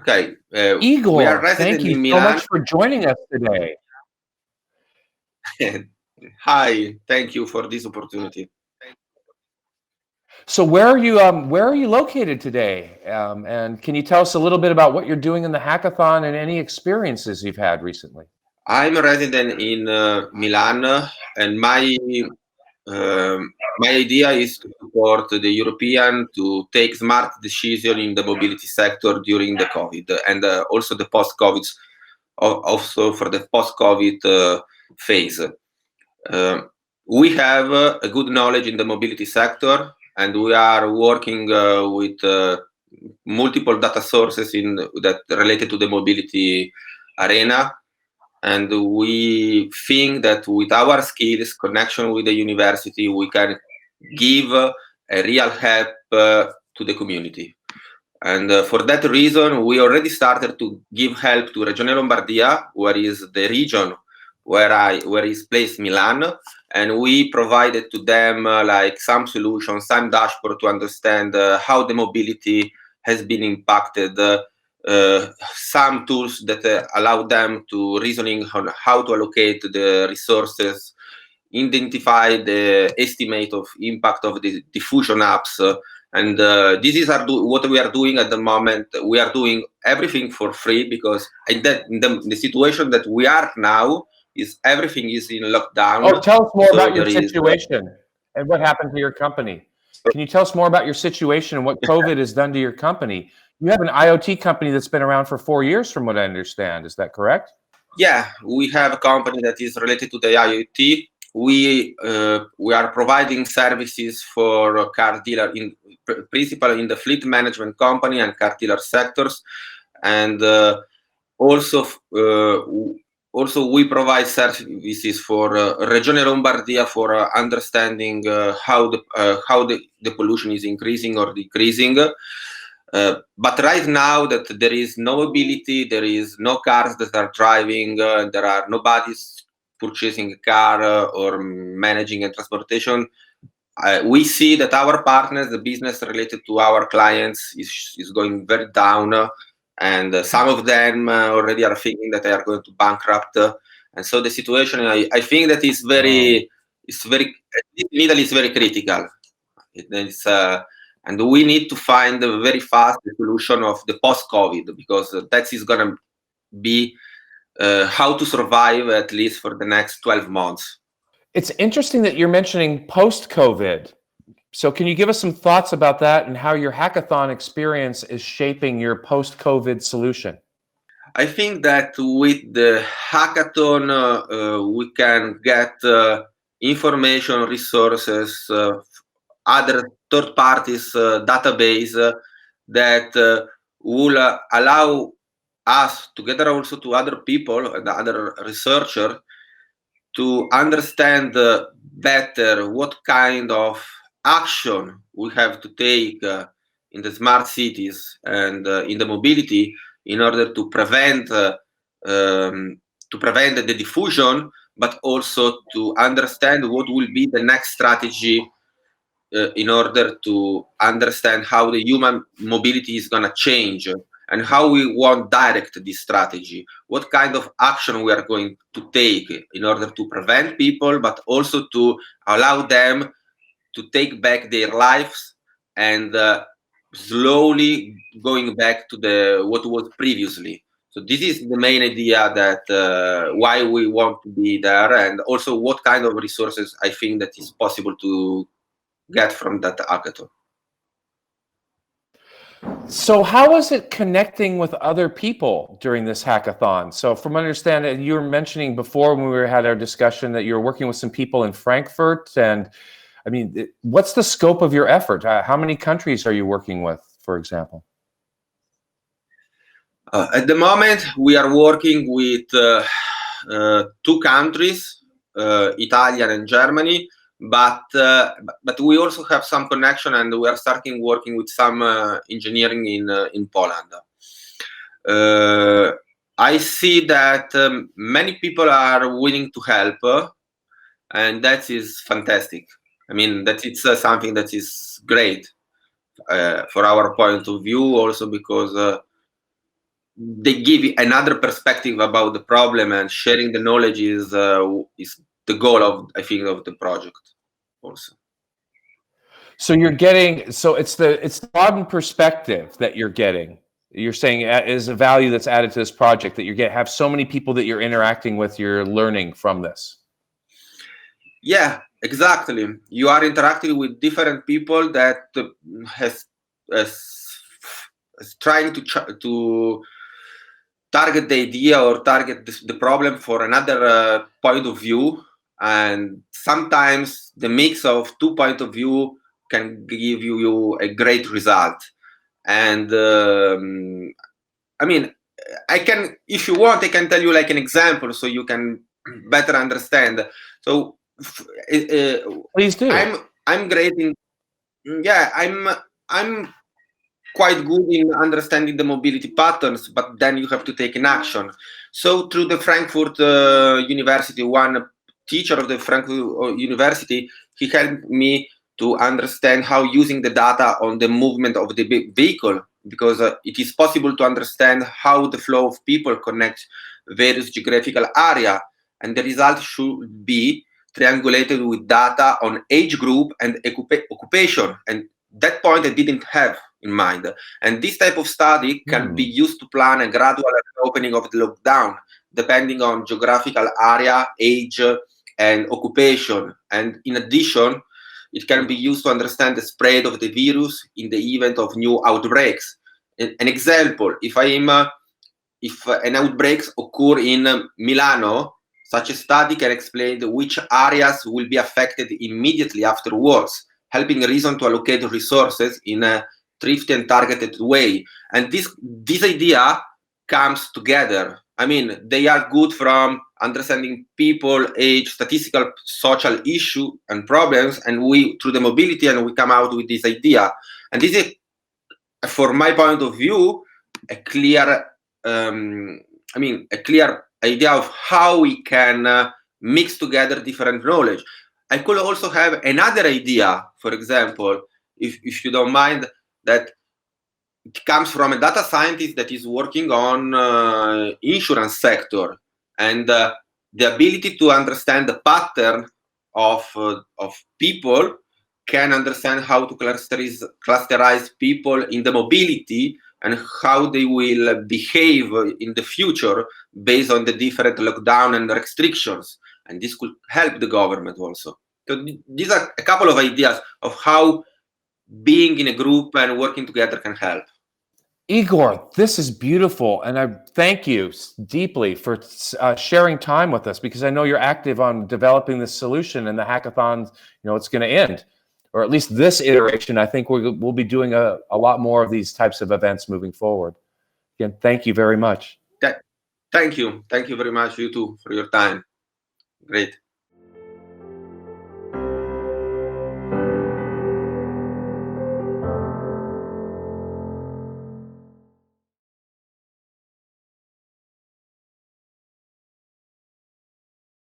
Okay, we are Igor, thank resident you in so Milan. much for joining us today. Hi, thank you for this opportunity. So where are you located today? And can you tell us a little bit about what you're doing in the hackathon and any experiences you've had recently? I'm a resident in Milan, and my idea is to support the European to take smart decision in the mobility sector during the COVID and also the post-COVID, also for the post-COVID phase. Uh, we have a good knowledge in the mobility sector, and we are working with multiple data sources in that related to the mobility arena. And we think that with our skills, connection with the university, we can give a real help to the community. And for that reason, we already started to give help to Regione Lombardia, where is the region where is placed Milan, and we provided to them like some solutions, some dashboard to understand how the mobility has been impacted. Some tools that allow them to reasoning on how to allocate the resources, identify the estimate of impact of the diffusion apps, and this is what we are doing at the moment. We are doing everything for free because in the situation that we are now is everything is in Oh, lockdown. tell us more So about your there is situation and what happened to your company. Can you tell us more about your situation and what COVID has done to your company? You have an IoT company that's been around for 4 years, from what I understand. Is that correct? Yeah, we have a company that is related to the IoT. We are providing services for car dealer principally in the fleet management company and car dealer sectors, and also also we provide services for Regione Lombardia for understanding how the pollution is increasing or decreasing. But right now that there is no mobility, there is no cars that are driving, there are nobody's purchasing a car or managing a transportation. We see that our partners, the business related to our clients, is going very down, and some of them already are thinking that they are going to bankrupt. And so the situation, I think that is very, middle is very critical. It's, and we need to find a very fast solution of the post-COVID because that is going to be how to survive at least for the next 12 months. It's interesting that you're mentioning post-COVID. So can you give us some thoughts about that and how your hackathon experience is shaping your post-COVID solution? I think that with the hackathon, we can get information, resources, other third parties database that will allow us, together also to other people and other researchers, to understand better what kind of action we have to take in the smart cities and in the mobility in order to prevent the diffusion, but also to understand what will be the next strategy in order to understand how the human mobility is going to change and how we want direct this strategy, what kind of action we are going to take in order to prevent people, but also to allow them to take back their lives and slowly going back to the what was previously. So this is the main idea that why we want to be there, and also what kind of resources I think that is possible to get from that hackathon. So how is it connecting with other people during this hackathon? So from understanding, you were mentioning before when we had our discussion that you're working with some people in Frankfurt, and I mean, what's the scope of your effort? How many countries are you working with, for example? At the moment, we are working with two countries, Italian and Germany, but we also have some connection, and we are starting working with some engineering in Poland. I see that many people are willing to help, and that is fantastic. I mean, that it's something that is great for our point of view, also because they give you another perspective about the problem, and sharing the knowledge is the goal of, I think, of the project also. So you're getting, so it's the broadened perspective that you're getting. You're saying is a value that's added to this project, that you have so many people that you're interacting with, you're learning from this. Yeah, exactly. You are interacting with different people that has trying to target the idea or target the problem for another point of view, and sometimes the mix of two point of view can give you a great result. And I mean, I can, if you want, I can tell you like an example so you can better understand. So Please do. I'm great in, yeah, I'm quite good in understanding the mobility patterns, but then you have to take an action. So through the Frankfurt University, one teacher of the Frankfurt University, he helped me to understand how using the data on the movement of the vehicle, because it is possible to understand how the flow of people connects various geographical area, and the result should be triangulated with data on age group and occupation. And that point I didn't have in mind. And this type of study can be used to plan a gradual opening of the lockdown, depending on geographical area, age, and occupation. And in addition, it can be used to understand the spread of the virus in the event of new outbreaks. An example, if an outbreak occur in Milano, such a study can explain which areas will be affected immediately afterwards, helping reason to allocate resources in a thrifty and targeted way. And this idea comes together. I mean, they are good from understanding people, age, statistical, social issue and problems, and we through the mobility, and we come out with this idea. And this is, from my point of view, a clear, a clear idea of how we can mix together different knowledge. I could also have another idea, for example, if you don't mind, that it comes from a data scientist that is working on insurance sector, and the ability to understand the pattern of people, can understand how to clusterize people in the mobility and how they will behave in the future based on the different lockdown and restrictions. And this could help the government also. So these are a couple of ideas of how being in a group and working together can help. Igor, this is beautiful, and I thank you deeply for sharing time with us, because I know you're active on developing this solution, and the hackathon, it's going to end, or at least this iteration. I think we'll be doing a lot more of these types of events moving forward. Again, thank you very much. Thank you very much, you too, for your time. Great.